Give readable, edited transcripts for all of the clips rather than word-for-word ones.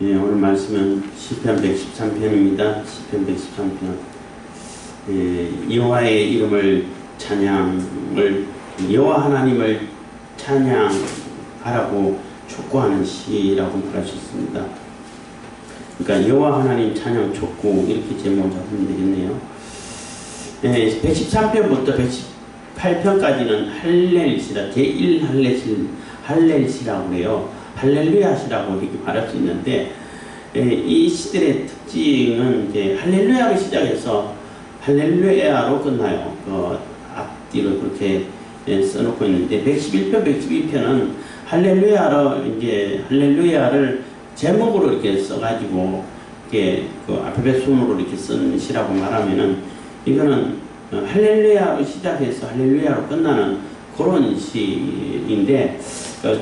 예, 오늘 말씀은 시편 113편입니다. 시편 113편. 여호와의 이름을 여호와 하나님을 찬양하라고 촉구하는 시라고 말할 수 있습니다. 그러니까 여호와 하나님 찬양 촉구, 이렇게 제목을 잡으면 되겠네요. 113편부터 118편까지는 할렐시라, 제1 할렐시라고 해요. 할렐루야시라고 이렇게 말할 수 있는데, 이 시들의 특징은 이제 할렐루야로 시작해서 할렐루야로 끝나요. 앞뒤로 그렇게 써놓고 있는데, 111편, 112편은 할렐루야를 제목으로 이렇게 써가지고, 이렇게 알파벳 순으로 이렇게 쓴 시라고 말하면은, 이거는 할렐루야로 시작해서 할렐루야로 끝나는 그런 시인데,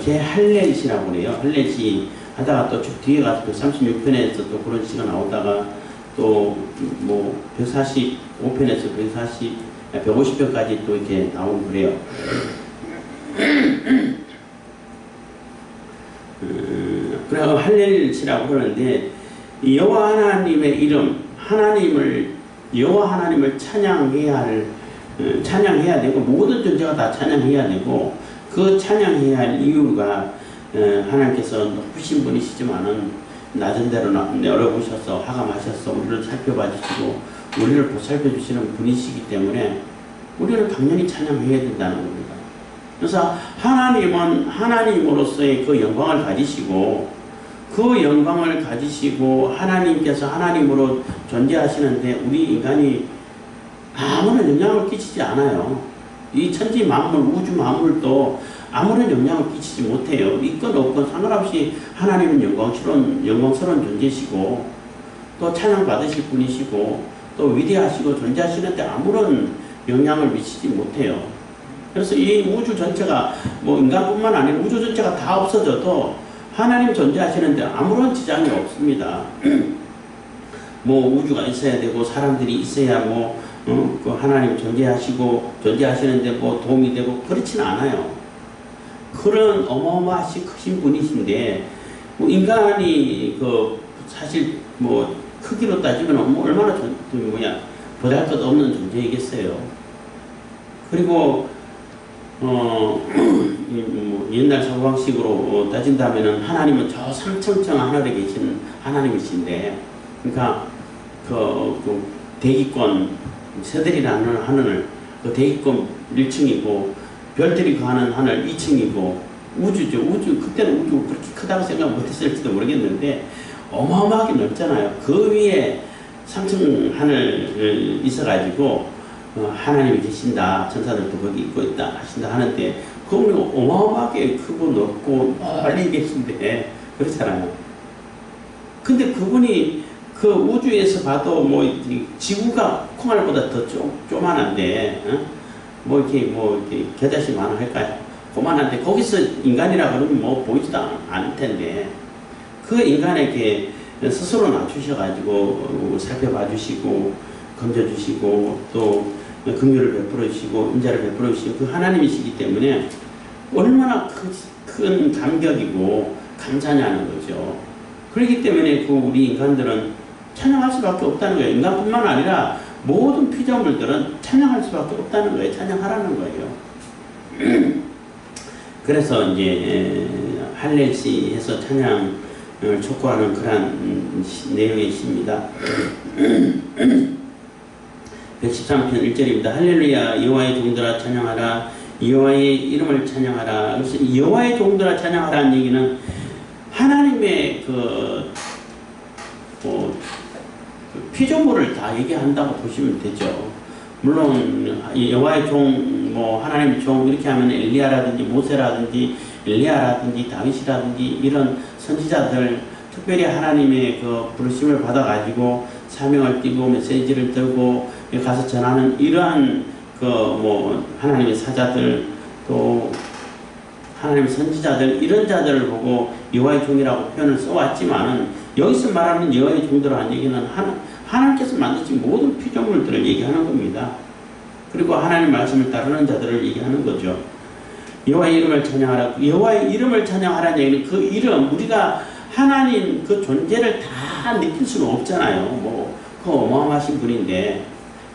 제 할렐시라고 그래요. 할렐시 하다가 또 쭉 뒤에 가서 36편에서 또 그런 시가 나오다가 또 뭐 145편에서 150편까지 또 이렇게 나오고 그래요. 그래서 할렐시라고 그러는데, 여호와 하나님의 이름, 여호와 하나님을 찬양해야 되고, 모든 존재가 다 찬양해야 되고, 그 찬양해야 할 이유가 하나님께서 높으신 분이시지만은 낮은 데로 내려오셔서 하감하셔서 우리를 살펴봐 주시고 우리를 보살펴 주시는 분이시기 때문에 우리는 당연히 찬양해야 된다는 겁니다. 그래서 하나님은 하나님으로서의 그 영광을 가지시고, 하나님께서 하나님으로 존재하시는데 우리 인간이 아무런 영향을 끼치지 않아요. 이 천지 만물, 우주 만물도 아무런 영향을 끼치지 못해요. 있건 없건 상관없이 하나님은 영광스러운 존재시고, 또 찬양받으실 분이시고, 또 위대하시고 존재하시는데 아무런 영향을 미치지 못해요. 그래서 이 우주 전체가, 인간뿐만 아니라 우주 전체가 다 없어져도 하나님 존재하시는데 아무런 지장이 없습니다. 우주가 있어야 되고 사람들이 있어야 그 하나님 존재하시는데 도움이 되고 그렇지는 않아요. 그런 어마어마하시 크신 분이신데, 인간이 사실 크기로 따지면 얼마나 보잘것없는 존재이겠어요. 그리고 옛날 사고방식으로 따진다면은 하나님은 저 상층청 하늘에 계신 하나님이신데, 그러니까 대기권, 새들이라는 하늘, 그 대기권 1층이고 별들이 거하는 하늘 2층이고 우주죠. 그때는 우주 그렇게 크다고 생각 못했을지도 모르겠는데 어마어마하게 넓잖아요. 그 위에 3층 하늘 있어가지고 하나님이 계신다, 천사들도 거기 있고 있다 하신다 하는데, 그분이 어마어마하게 크고 넓고 멀리 계신데 그렇잖아요. 근데 그분이 그 우주에서 봐도 지구가 콩알보다 더 조만한데, 이렇게 겨자씨만 할까요? 고만한데 거기서 인간이라 그러면 보이지도 않을 텐데, 그 인간에게 스스로 낮추셔가지고 살펴봐 주시고 건져주시고 또 긍휼을 베풀어 주시고 인자를 베풀어 주시고 그 하나님이시기 때문에 얼마나 큰 감격이고 감사냐는 거죠. 그렇기 때문에 우리 인간들은 찬양할 수밖에 없다는 거예요. 인간뿐만 아니라 모든 피조물들은 찬양할 수밖에 없다는 거예요. 찬양하라는 거예요. 그래서 이제 할렐시에서 찬양을 촉구하는 그러한 내용의 시입니다. 113편 1절입니다. 할렐루야, 여호와의 종들아 찬양하라, 여호와의 이름을 찬양하라. 그래서 여호와의 종들아 찬양하라는 얘기는 하나님의 피조물을 다 얘기한다고 보시면 되죠. 물론 여호와의 종, 하나님의 종 이렇게 하면 엘리야라든지 모세라든지 엘리야라든지 다윗이라든지 이런 선지자들, 특별히 하나님의 부르심을 받아가지고 사명을 띠고 메시지를 들고 가서 전하는 이러한 하나님의 사자들, 또 하나님의 선지자들, 이런 자들을 보고 여호와의 종이라고 표현을 써왔지만은, 여기서 말하는 여호와의 종들이라는 얘기는 하나님께서 만드신 모든 피조물들을 얘기하는 겁니다. 그리고 하나님 말씀을 따르는 자들을 얘기하는 거죠. 여호와의 이름을 찬양하라. 여호와의 이름을 찬양하라는 얘기는 그 이름, 우리가 하나님 그 존재를 다 느낄 수는 없잖아요. 뭐 그 어마어마하신 분인데,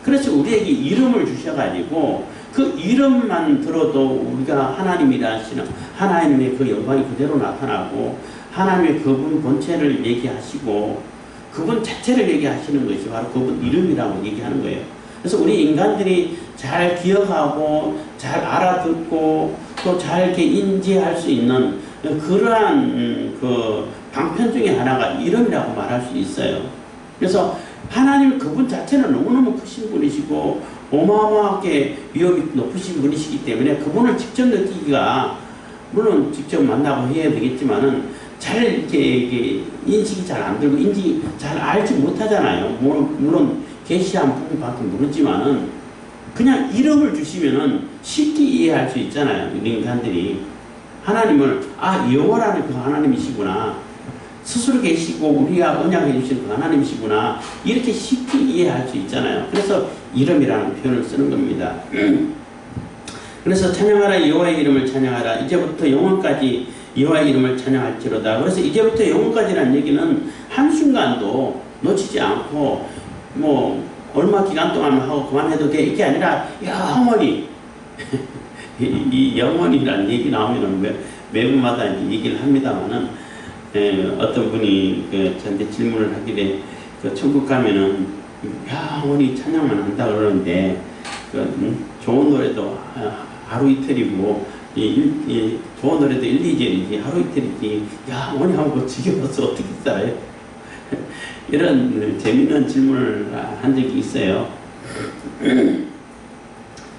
그래서 우리에게 이름을 주셔가지고 그 이름만 들어도 우리가 하나님이라 하시는 하나님의 그 영광이 그대로 나타나고 하나님의 그분 본체를 얘기하시고 그분 자체를 얘기하시는 것이 바로 그분 이름이라고 얘기하는 거예요. 그래서 우리 인간들이 잘 기억하고 잘 알아듣고 또 잘 이렇게 인지할 수 있는 그러한 그 방편 중에 하나가 이름이라고 말할 수 있어요. 그래서 하나님 그분 자체는 너무너무 크신 분이시고 어마어마하게 위엄이 높으신 분이시기 때문에 그분을 직접 느끼기가, 물론 직접 만나고 해야 되겠지만은 잘 이렇게 인식이 잘 안 되고 인지 잘 알지 못하잖아요. 물론 계시한 부분밖에 모르지만은 그냥 이름을 주시면은 쉽게 이해할 수 있잖아요. 우리 인간들이 하나님을 여호와라는 그 하나님이시구나, 스스로 계시고 우리가 언약해 주신 그 하나님이시구나, 이렇게 쉽게 이해할 수 있잖아요. 그래서 이름이라는 표현을 쓰는 겁니다. 그래서 찬양하라 여호와의 이름을 찬양하라, 이제부터 영원까지 여호와의 이름을 찬양할지로다. 그래서 이제부터 영원까지라는 얘기는 한순간도 놓치지 않고 뭐 얼마 기간 동안 하고 그만해도 돼, 이게 아니라 영원히 이 영원이라는 얘기 나오면 매번마다 이제 얘기를 합니다만은, 어떤 분이 저한테 질문을 하길래 천국 가면은 영원히 찬양만 한다 그러는데 좋은 노래도 하루 이틀이고 좋은 노래도 1, 2절이지 하루 이틀이지 영원히 하고 지겨워서 어떻게 살아요? 이런 재미있는 질문을 한 적이 있어요.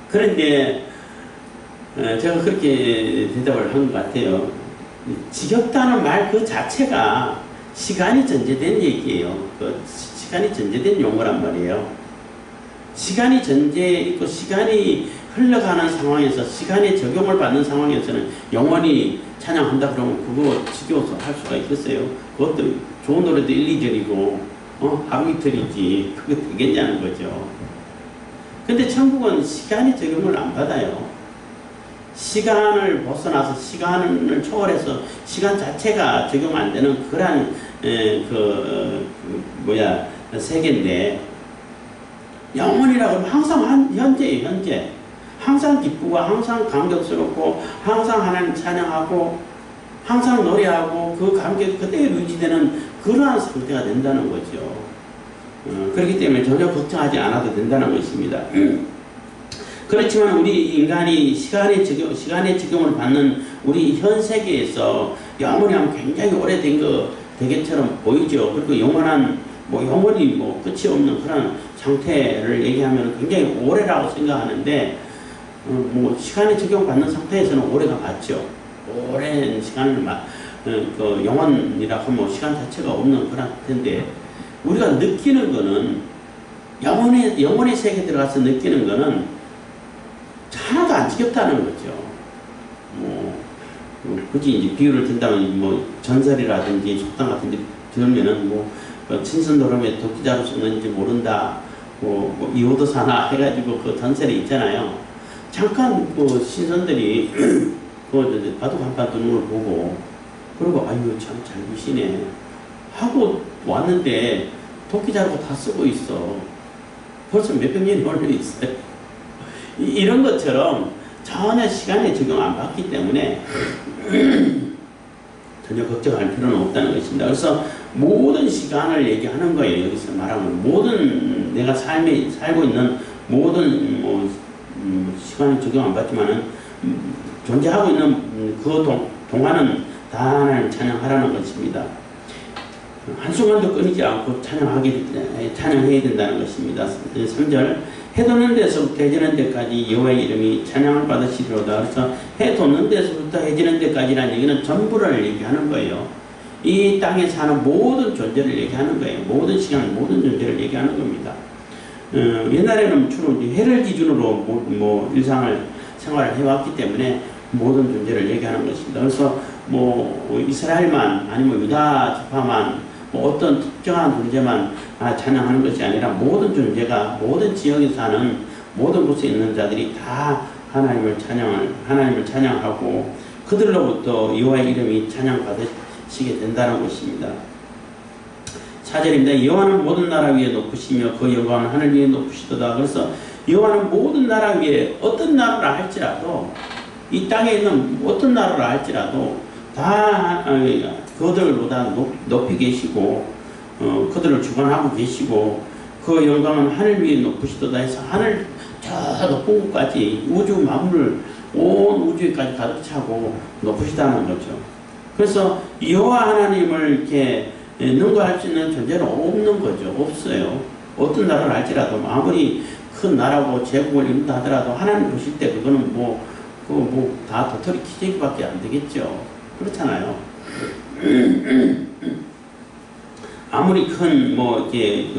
그런데 제가 그렇게 대답을 한 것 같아요. 지겹다는 말 그 자체가 시간이 전제된 얘기예요. 그 시간이 전제된 용어란 말이에요. 시간이 전제 있고 시간이 흘러가는 상황에서, 시간에 적용을 받는 상황에서는 영원히 찬양한다 그러면 그거 지겨워서 할 수가 있겠어요? 그것도 좋은 노래도 1, 2절이고 하루 이틀이지 그게 되겠냐는 거죠. 근데 천국은 시간이 적용을 안 받아요. 시간을 벗어나서 시간을 초월해서 시간 자체가 적용 안 되는 그러한 세계인데, 영원이라고 하면 항상 현재예요. 현재 항상 기쁘고 항상 감격스럽고 항상 하나님 찬양하고 항상 노래하고 그 감격이 그대로 유지되는 그러한 상태가 된다는 거죠. 그렇기 때문에 전혀 걱정하지 않아도 된다는 것입니다. 그렇지만 우리 인간이 시간의 적용을 받는 우리 현 세계에서 영원히 하면 굉장히 오래된 거 되게처럼 보이죠. 그리고 영원한 영원히 끝이 없는 그런 상태를 얘기하면 굉장히 오래라고 생각하는데, 시간의 적용받는 상태에서는 오래가 맞죠. 오랜 시간을 영원이라고 하면 시간 자체가 없는 그런 상태인데, 우리가 느끼는 거는 영혼의 세계에 들어가서 느끼는 거는 하나도 안 지겹다는 거죠. 굳이 이제 비유를 든다면 전설이라든지 속담 같은 데 들으면은 친선노름에 도끼자루 쏘는지 모른다, 이호도 사나 해가지고 그 전설이 있잖아요. 잠깐 신선들이 바둑 한판 두는 걸 보고, 그리고 아유 참 잘 보시네 하고 왔는데 도끼자루가 다 쓰고 있어. 벌써 몇백 년이 걸려 있어요. 이런 것처럼 전혀 시간에 적용 안 받기 때문에 전혀 걱정할 필요는 없다는 것입니다. 그래서 모든 시간을 얘기하는 거예요. 여기서 말하면 모든 내가 살고 있는 모든 시간에 적용 안 받지만은 존재하고 있는 그 동안은 다 하나님 찬양하라는 것입니다. 한순간도 끊이지 않고 찬양해야 된다는 것입니다. 3절, 해 돋는 데서부터 해지는 데까지 여호와의 이름이 찬양을 받으시리로다. 그래서 해 돋는 데서부터 해지는 데까지라는 얘기는 전부를 얘기하는 거예요. 이 땅에 사는 모든 존재를 얘기하는 거예요. 모든 시간, 모든 존재를 얘기하는 겁니다. 옛날에는 주로 해를 기준으로 일상을 생활을 해왔기 때문에 모든 존재를 얘기하는 것입니다. 그래서 이스라엘만 아니면 유다 지파만 어떤 특정한 존재만 찬양하는 것이 아니라 모든 존재가 모든 지역에 사는 모든 곳에 있는 자들이 다 하나님을 찬양하고 그들로부터 여호와의 이름이 받으시게 된다는 것입니다. 4절입니다. 여호와는 모든 나라 위에 높으시며 그 영광은 하늘 위에 높으시도다. 그래서 여호와는 모든 나라 위에 어떤 나라를 할지라도 이 땅에 있는 어떤 나라를 할지라도 다 그들보다 높이 계시고 그들을 주관하고 계시고 그 영광은 하늘 위에 높으시도다 해서 하늘 저 높은 곳까지 우주 만물을 온 우주에까지 가득 차고 높으시다는 거죠. 그래서 여호와 하나님을 이렇게 능가할 수 있는 존재는 없는 거죠. 없어요. 어떤 나라를 할지라도 아무리 큰 나라고 제국을 이룬다 하더라도 하나님 보실 때 그거는 다 도토리 키재기밖에 안 되겠죠. 그렇잖아요. 아무리 큰 이렇게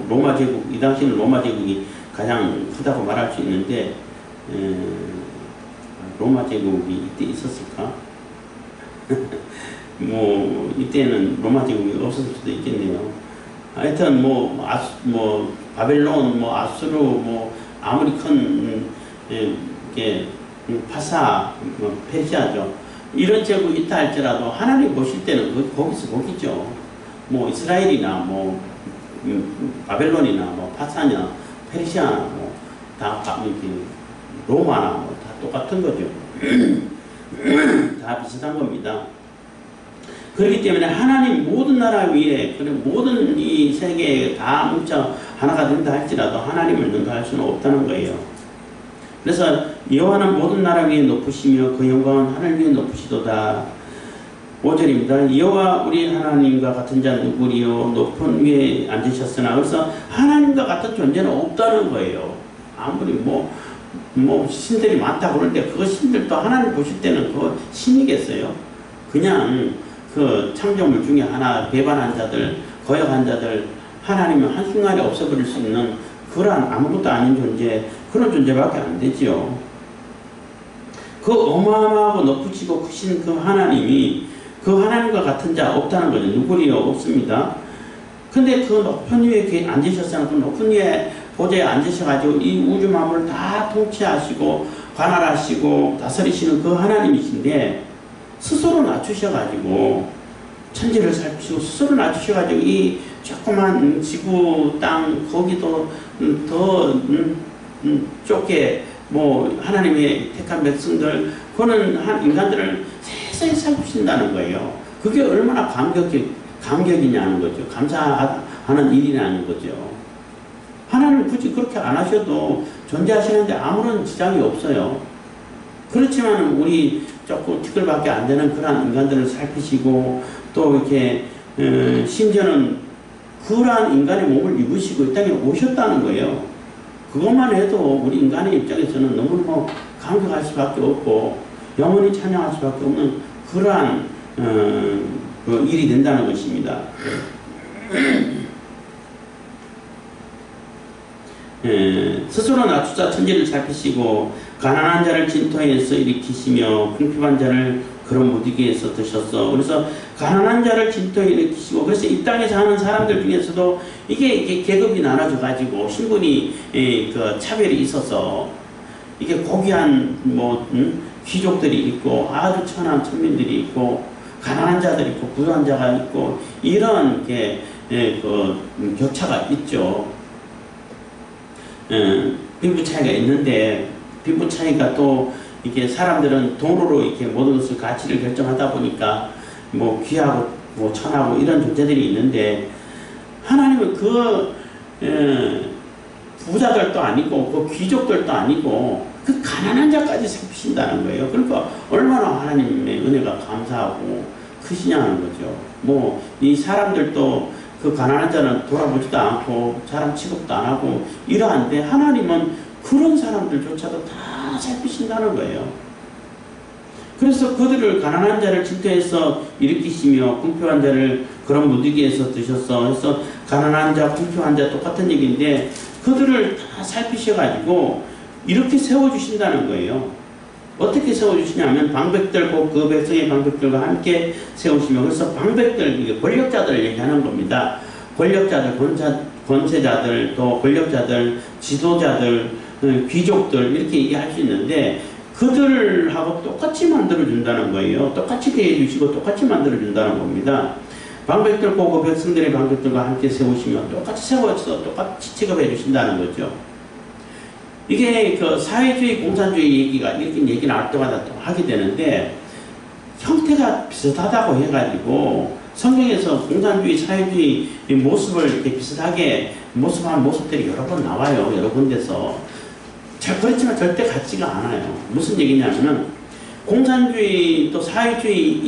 로마 제국, 이 당시는 로마 제국이 가장 크다고 말할 수 있는데 로마 제국이 이때 있었을까? 이때는 로마 제국이 없었을 수도 있겠네요. 하여튼 바벨론, 아수르, 아무리 큰 파사, 페르시아죠. 이런 제국이 있다 할지라도 하나님 보실 때는 거기서 거기죠. 이스라엘이나 바벨론이나 파사냐, 페르시아나 다 로마나 다 똑같은 거죠. 다 비슷한 겁니다. 그렇기 때문에 하나님 모든 나라 위에 모든 이 세계에 다 뭉쳐 하나가 된다 할지라도 하나님을 능가할 수는 없다는 거예요. 그래서 여호와는 모든 나라 위에 높으시며 그 영광은 하늘 위에 높으시도다. 5절입니다. 여호와 우리 하나님과 같은 자는 누구리요? 높은 위에 앉으셨으나. 그래서 하나님과 같은 존재는 없다는 거예요. 아무리 신들이 많다고 그러는데 그 신들도 하나님 보실 때는 그 신이겠어요? 그냥 그 창조물 중에 하나 배반한 자들, 거역한 자들, 하나님은 한순간에 없애버릴 수 있는 그러한 아무것도 아닌 존재, 그런 존재밖에 안 되지요. 그 어마어마하고 높으시고 크신 그 하나님이 그 하나님과 같은 자 없다는 거죠. 누구리요? 없습니다. 근데 그 높은 위에 앉으셨으나 그 높은 위에 보좌에 앉으셔가지고 이 우주 만물을 다 통치하시고 관할하시고 다스리시는 그 하나님이신데 스스로 낮추셔가지고 천지를 살피시고 스스로 낮추셔가지고 이 조그만 지구 땅 거기도 더 좁게 하나님의 택한 백성들 그는 인간들을 세상에 살피신다는 거예요. 그게 얼마나 감격이냐는 거죠. 감사하는 일이라는 거죠. 하나님은 굳이 그렇게 안 하셔도 존재하시는데 아무런 지장이 없어요. 그렇지만 우리 조금 티끌밖에 안 되는 그러한 인간들을 살피시고 또 이렇게 심지어는 그러한 인간의 몸을 입으시고 이 땅에 오셨다는 거예요. 그것만 해도 우리 인간의 입장에서는 너무너무 감격할 수밖에 없고 영원히 찬양할 수밖에 없는 그러한 일이 된다는 것입니다. 스스로 낮추사 천지를 살피시고 가난한 자를 진토에서 일으키시며 궁핍한 자를 그런 무디기에서 드셨어. 그래서 가난한 자를 진토에 일으키시고 그래서 이 땅에 사는 사람들 중에서도 이게 계급이 나눠져 가지고 신분이 그 차별이 있어서 이게 고귀한 귀족들이 있고 아주 천한 천민들이 있고 가난한 자들이 있고 부유한 자가 있고 이런 그 격차가 있죠. 빈부 차이가 있는데 빈부 차이가 또 이게 사람들은 돈으로 이렇게 모든 것을 가치를 결정하다 보니까 귀하고 천하고 이런 존재들이 있는데 하나님은 그 부자들도 아니고 그 귀족들도 아니고 그 가난한 자까지 살피신다는 거예요. 그러니까 얼마나 하나님의 은혜가 감사하고 크시냐는 거죠. 이 사람들도 그 가난한 자는 돌아보지도 않고 사람 취급도 안 하고 이러한데 하나님은 그런 사람들조차도 다 살피신다는 거예요. 그래서 그들을 가난한 자를 진토에서 일으키시며 궁핍한 자를 그런 무디기에서 드셨어. 그래서 가난한 자, 궁핍한 자 똑같은 얘기인데 그들을 다 살피셔가지고 이렇게 세워주신다는 거예요. 어떻게 세워주시냐면 방백들 그 백성의 방백들과 함께 세우시며 그래서 방백들 이게 권력자들을 얘기하는 겁니다. 권력자들, 권세자들, 또 권력자들, 지도자들, 귀족들 이렇게 얘기할 수 있는데 그들하고 똑같이 만들어준다는 거예요. 똑같이 대해주시고 똑같이 만들어준다는 겁니다. 방백들과 그 백성들의 방백들과 함께 세우시면 똑같이 세워서 똑같이 취급해 주신다는 거죠. 이게 그 사회주의, 공산주의 얘기가 이렇게 얘기 나올 때마다 또 하게 되는데 형태가 비슷하다고 해가지고 성경에서 공산주의, 사회주의 모습을 이렇게 비슷하게 모습한 모습들이 여러 번 나와요. 여러 군데서. 그렇지만 절대 같지가 않아요. 무슨 얘기냐면은 공산주의 또 사회주의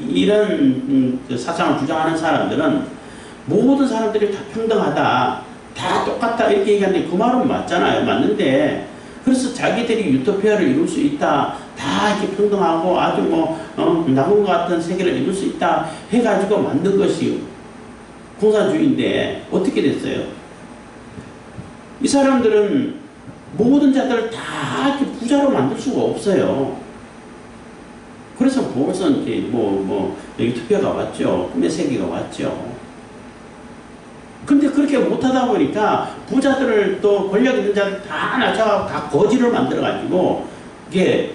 이런 사상을 주장하는 사람들은 모든 사람들이 다 평등하다, 다 똑같다 이렇게 얘기하는데 그 말은 맞잖아요. 맞는데 그래서 자기들이 유토피아를 이룰 수 있다, 다 이렇게 평등하고 아주 나무와 같은 세계를 이룰 수 있다 해가지고 만든 것이 공산주의인데 어떻게 됐어요? 이 사람들은 모든 자들을 다 이렇게 부자로 만들 수가 없어요. 그래서 벌써 이제 유토피아가 왔죠. 꿈의 세계가 왔죠. 근데 그렇게 못하다 보니까 부자들을 또 권력 있는 자들 다 낮춰가지고 다 거지를 만들어가지고 이게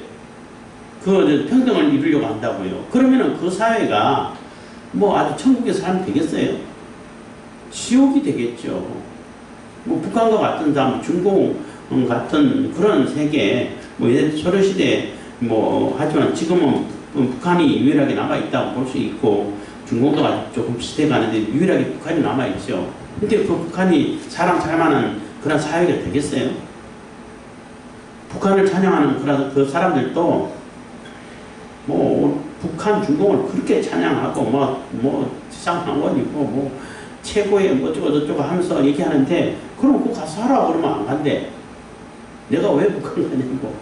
그 평등을 이루려고 한다고요. 그러면은 그 사회가 아주 천국에 살면 되겠어요? 지옥이 되겠죠. 북한과 같은 중공 같은 그런 세계, 소련시대 하지만 지금은 북한이 유일하게 남아있다고 볼 수 있고 중공도 조금 비슷해 가는데 유일하게 북한이 남아있죠. 근데 그 북한이 사람 살만한 그런 사회가 되겠어요? 북한을 찬양하는 그 사람들도 북한 중공을 그렇게 찬양하고 지상방언이고 최고의 어쩌고 하면서 얘기하는데 그럼 그거 가서 하라 그러면 안 간대. 내가 왜 북한 가냐고.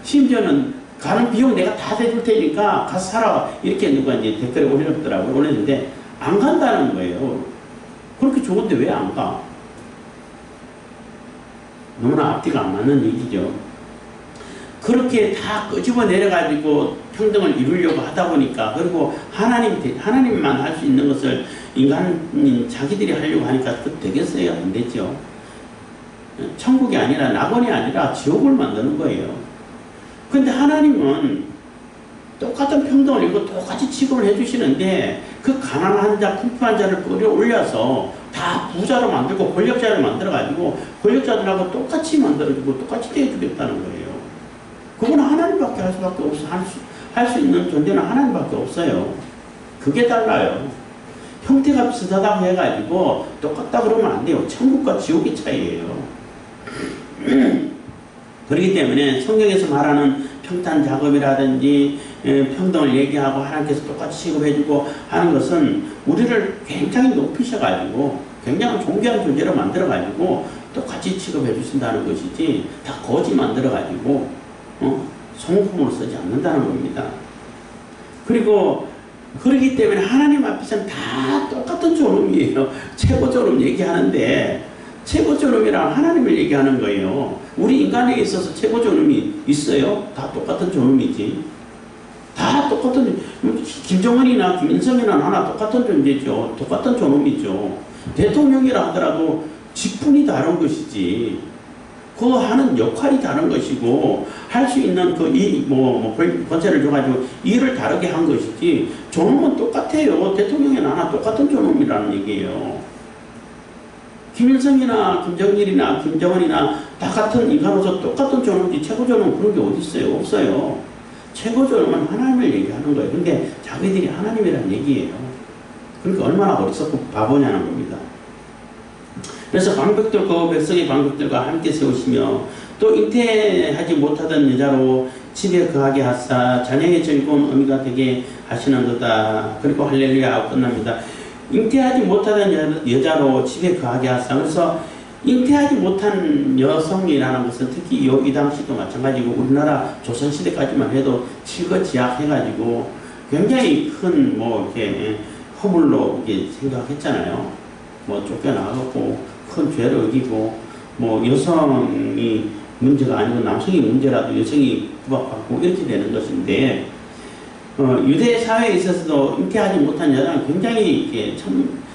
심지어는 가는 비용 내가 다 대줄 테니까 가서 살아 이렇게 누가 이제 댓글에 올렸더라고요. 올렸는데 안 간다는 거예요. 그렇게 좋은데 왜 안 가? 너무나 앞뒤가 안 맞는 얘기죠. 그렇게 다 끄집어 내려가지고 평등을 이루려고 하다 보니까 그리고 하나님만 할 수 있는 것을 인간인 자기들이 하려고 하니까 그 되겠어요? 안 되죠. 천국이 아니라 낙원이 아니라 지옥을 만드는 거예요. 근데 하나님은 똑같은 평등을 이루고 똑같이 취급을 해주시는데 그 가난한 자, 풍부한 자를 끌어올려서 다 부자로 만들고 권력자를 만들어가지고 권력자들하고 똑같이 만들어주고 똑같이 대해주겠다는 거예요. 그건 하나님밖에 할 수밖에 없어. 할 수 있는 존재는 하나님밖에 없어요. 그게 달라요. 형태가 비슷하다고 해가지고 똑같다 그러면 안 돼요. 천국과 지옥의 차이예요. 그렇기 때문에 성경에서 말하는 평탄 작업이라든지 평등을 얘기하고 하나님께서 똑같이 취급해주고 하는 것은 우리를 굉장히 높이셔가지고 굉장히 존귀한 존재로 만들어가지고 똑같이 취급해 주신다는 것이지 다 거지 만들어가지고 성품으로 쓰지 않는다는 겁니다. 그리고 그렇기 때문에 하나님 앞에서는 다 똑같은 존엄이에요. 최고 존엄 얘기하는데 최고 존엄이랑 하나님을 얘기하는 거예요. 우리 인간에게 있어서 최고 존엄이 있어요? 다 똑같은 존엄이지. 다 똑같은, 김정은이나 김인성이나 나나 똑같은 존재죠. 똑같은 존엄이죠. 대통령이라 하더라도 직분이 다른 것이지. 그 하는 역할이 다른 것이고 할 수 있는 권세를 줘가지고 일을 다르게 한 것이지 존엄은 똑같아요. 대통령이 나나 똑같은 존엄이라는 얘기예요. 김일성이나 김정일이나 김정은이나 다 같은 인간으로서 똑같은 존엄이지 최고 존엄은 그런 게 어디 있어요? 없어요. 최고 존엄은 하나님을 얘기하는 거예요. 근데 자기들이 하나님이라는 얘기예요. 그러니까 얼마나 어리석고 바보냐는 겁니다. 그래서 방백들 그 백성의 방백들과 함께 세우시며 또 잉태하지 못하던 여자로 집에 거하게 하사 자녀의 즐거운 어미가 되게 하시는도다. 그리고 할렐루야 하고 끝납니다. 잉태하지 못하던 여자로 집에 거하게 하사. 그래서 잉태하지 못한 여성이라는 것은 특히 이 당시도 마찬가지고 우리나라 조선시대까지만 해도 칠거지약해가지고 굉장히 큰 이렇게 허물로 이렇게 생각했잖아요. 쫓겨나가고 큰 죄를 어기고 여성이 문제가 아니고 남성이 문제라도 여성이 구박받고 이렇게 되는 것인데 유대 사회에 있어서도 잉태하지 못한 여자는 굉장히 이렇게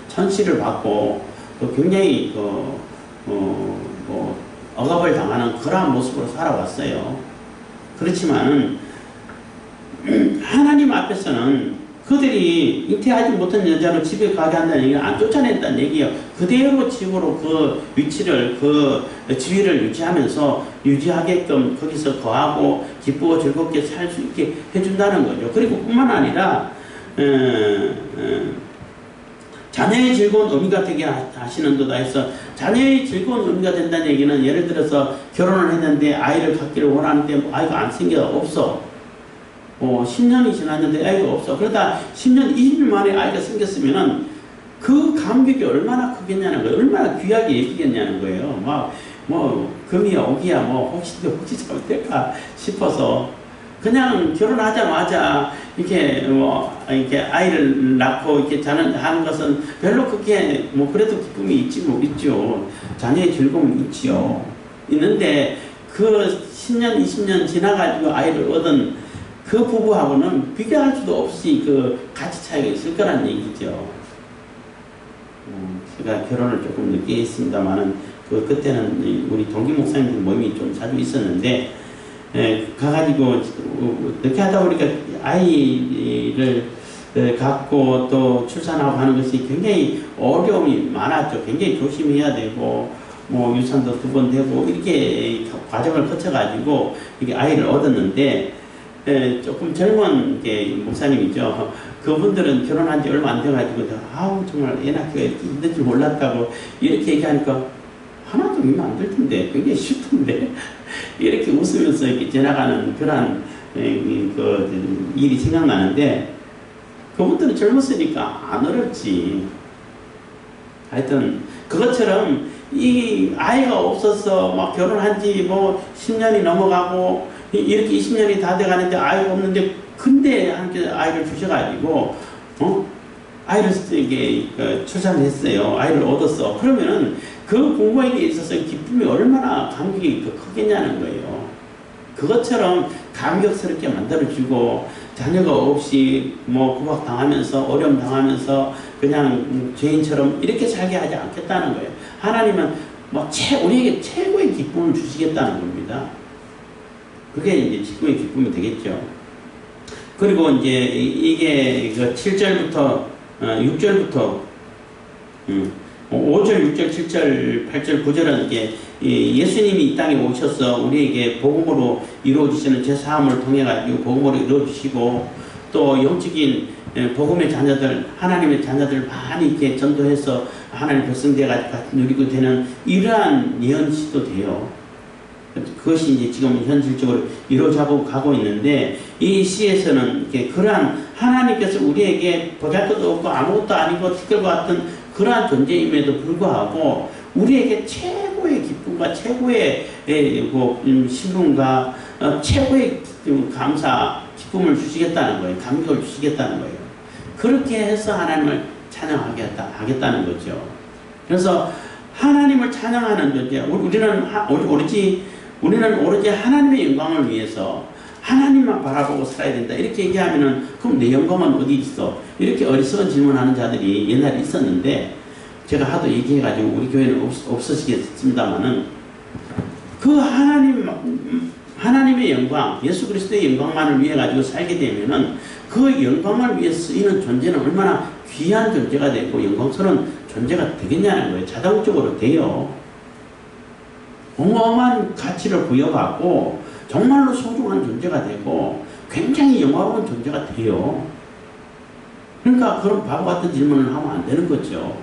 천시를 받고 또 굉장히 억압을 당하는 그러한 모습으로 살아왔어요. 그렇지만은 하나님 앞에서는 그들이 잉태하지 못한 여자로 집에 가게 한다는 얘기는 안 쫓아낸다는 얘기예요. 그대로 집으로 그 위치를, 그 지위를 유지하게끔 거기서 거하고 기쁘고 즐겁게 살 수 있게 해준다는 거죠. 그리고 뿐만 아니라 자녀의 즐거운 의미가 되게 하시는도다 해서, 자녀의 즐거운 의미가 된다는 얘기는 예를 들어서 결혼을 했는데 아이를 갖기를 원하는데 아이가 안 생겨 없어. 10년이 지났는데 아이가 없어. 그러다 10년, 20년 만에 아이가 생겼으면은 그 감격이 얼마나 크겠냐는 거예요. 얼마나 귀하게 여기겠냐는 거예요. 금이야, 옥이야, 혹시 잘못될까 싶어서 그냥 결혼하자마자 이렇게 아이를 낳고 이렇게 하는 것은 별로 그렇게 그래도 기쁨이 있죠. 자녀의 즐거움이 있지요. 있는데 그 10년, 20년 지나가지고 아이를 얻은 그 부부하고는 비교할 수도 없이 그 가치 차이가 있을 거란 얘기죠. 제가 결혼을 조금 늦게 했습니다만은 그때는 우리 동기 목사님들 모임이 좀 자주 있었는데 가가지고 늦게 하다 보니까 아이를 갖고 또 출산하고 하는 것이 굉장히 어려움이 많았죠. 굉장히 조심해야 되고 유산도 2번 되고 이렇게 과정을 거쳐가지고 이게 아이를 얻었는데 조금 젊은 목사님이죠. 그분들은 결혼한 지 얼마 안 돼가지고 아우 정말 애 낳기가 이렇게 힘든 줄 몰랐다고 이렇게 얘기하니까 하나도 의미 안 들 텐데 굉장히 쉽던데 이렇게 웃으면서 이렇게 지나가는 그런 그 일이 생각나는데, 그분들은 젊었으니까 안 어렵지. 하여튼 그것처럼 이 아이가 없어서 막 결혼한 지 10년이 넘어가고 이렇게 20년이 다 돼가는데 아이가 없는데, 근데 함께 아이를 주셔가지고 아이를 이게 출산했어요. 아이를 얻었어. 그러면은 그 부모에게 있어서 기쁨이 얼마나 감격이 크겠냐는 거예요. 그것처럼 감격스럽게 만들어주고, 자녀가 없이 구박당하면서 어려움 당하면서 그냥 죄인처럼 이렇게 살게 하지 않겠다는 거예요. 하나님은 우리에게 최고의 기쁨을 주시겠다는 겁니다. 그게 이제 기쁨의 기쁨이 되겠죠. 그리고 이제 이게 7절부터 6절부터 5절, 6절, 7절, 8절, 9절은 이게 예수님이 이 땅에 오셔서 우리에게 복음으로 이루어지시는 제사함을 통해 가지고 복음으로 이루어주시고, 또 영적인 복음의 자녀들, 하나님의 자녀들 많이 이렇게 전도해서 하나님 백성되어 가지고 누리고 되는 이러한 예언시도 돼요. 그것이 이제 지금 현실적으로 이루어져 가고 있는데, 이 시에서는 그러한 하나님께서 우리에게 보잘것도 없고 아무것도 아니고 티끌과 같은 그러한 존재임에도 불구하고 우리에게 최고의 기쁨과 최고의 신분과 최고의 감사, 기쁨을 주시겠다는 거예요. 감격을 주시겠다는 거예요. 그렇게 해서 하나님을 찬양하겠다는 거죠. 그래서 하나님을 찬양하는 존재, 우리는 오로지 하나님의 영광을 위해서 하나님만 바라보고 살아야 된다. 이렇게 얘기하면은 그럼 내 영광은 어디 있어? 이렇게 어리석은 질문하는 자들이 옛날에 있었는데, 제가 하도 얘기해가지고 우리 교회는 없어지겠습니다만은 그 하나님의 영광, 예수 그리스도의 영광만을 위해 가지고 살게 되면은 그 영광을 위해 쓰이는 존재는 얼마나 귀한 존재가 되고 영광스러운 존재가 되겠냐는 거예요. 자동적으로 돼요. 어마어마한 가치를 부여받고 정말로 소중한 존재가 되고 굉장히 영화로운 존재가 돼요. 그러니까 그런 바보 같은 질문을 하면 안 되는 거죠.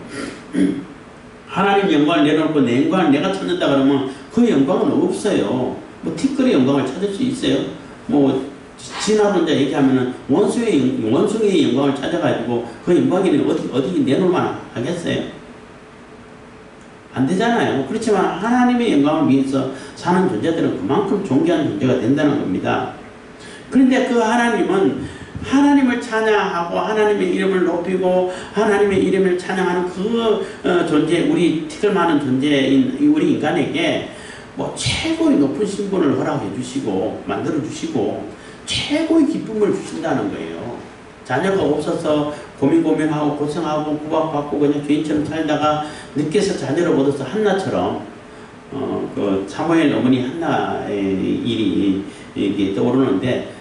하나님 영광을 내려놓고 내 영광을 내가 찾는다 그러면 그 영광은 없어요. 티끌의 영광을 찾을 수 있어요? 진화론자 얘기하면은 원숭이의 영광을 찾아가지고 그 영광이 어디 내놓을만 하겠어요? 안 되잖아요. 그렇지만 하나님의 영광을 위해서 사는 존재들은 그만큼 존귀한 존재가 된다는 겁니다. 그런데 그 하나님은 하나님을 찬양하고 하나님의 이름을 높이고 하나님의 이름을 찬양하는 그 존재, 우리 티끌 많은 존재인 우리 인간에게 최고의 높은 신분을 허락해 주시고 만들어 주시고 최고의 기쁨을 주신다는 거예요. 자녀가 없어서 고민하고 고생하고 구박받고 그냥 죄인처럼 살다가 늦게서 자녀를 얻어서 한나처럼 그 사무엘 어머니 한나의 일이 이게 떠오르는데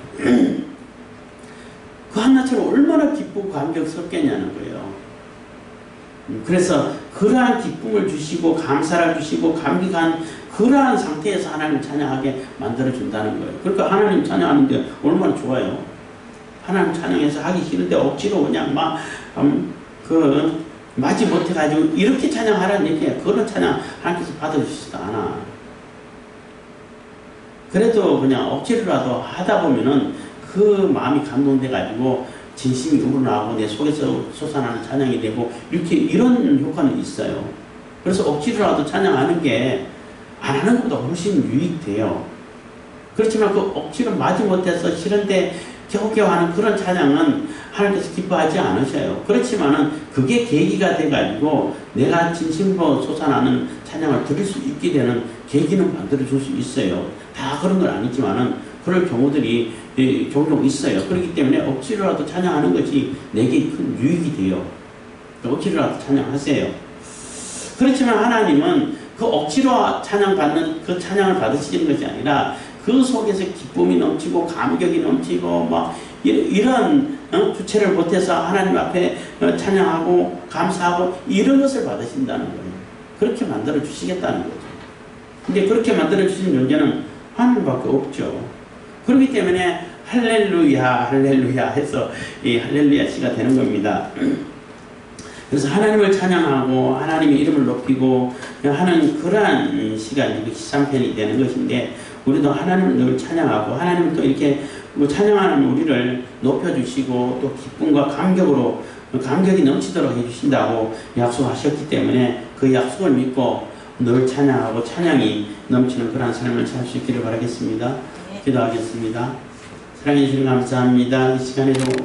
그 한나처럼 얼마나 기쁘고 감격스럽겠냐는 거예요. 그래서 그러한 기쁨을 주시고 감사를 주시고 감격한 그러한 상태에서 하나님을 찬양하게 만들어준다는 거예요. 그러니까 하나님 찬양하는데 얼마나 좋아요. 하나님 찬양해서 하기 싫은데 억지로 그냥 마지 못해가지고 이렇게 찬양하라는 얘기예요. 그런 찬양 하나님께서 받아주시지도 않아. 그래도 그냥 억지로라도 하다 보면은 그 마음이 감동돼가지고 진심이 우러나오고 내 속에서 솟아나는 찬양이 되고 이런 효과는 있어요. 그래서 억지로라도 찬양하는 게 안 하는 것보다 훨씬 유익돼요. 그렇지만 그 억지로 마지 못해서 싫은데 겨우겨우 하는 그런 찬양은 하나님께서 기뻐하지 않으셔요. 그렇지만은 그게 계기가 돼가지고 내가 진심으로 솟아나는 찬양을 드릴 수 있게 되는 계기는 만들어줄 수 있어요. 다 그런 건 아니지만은 그럴 경우들이 종종 있어요. 그렇기 때문에 억지로라도 찬양하는 것이 내게 큰 유익이 돼요. 억지로라도 찬양하세요. 그렇지만 하나님은 그 억지로 찬양받는 그 찬양을 받으시는 것이 아니라 그 속에서 기쁨이 넘치고 감격이 넘치고 막 이런 주체를 못해서 하나님 앞에 찬양하고 감사하고 이런 것을 받으신다는 거예요. 그렇게 만들어 주시겠다는 거죠. 근데 그렇게 만들어 주신 존재는 하나님밖에 없죠. 그렇기 때문에 할렐루야 할렐루야 해서 이 할렐루야 시가 되는 겁니다. 그래서 하나님을 찬양하고 하나님의 이름을 높이고 하는 그러한 시간이 13편이 되는 것인데 우리도 하나님을 늘 찬양하고 하나님을 또 이렇게 찬양하는 우리를 높여주시고 또 기쁨과 감격으로 감격이 넘치도록 해주신다고 약속하셨기 때문에 그 약속을 믿고 늘 찬양하고 찬양이 넘치는 그런 삶을 살 수 있기를 바라겠습니다. 기도하겠습니다. 사랑해 주시면 감사합니다. 이 시간에도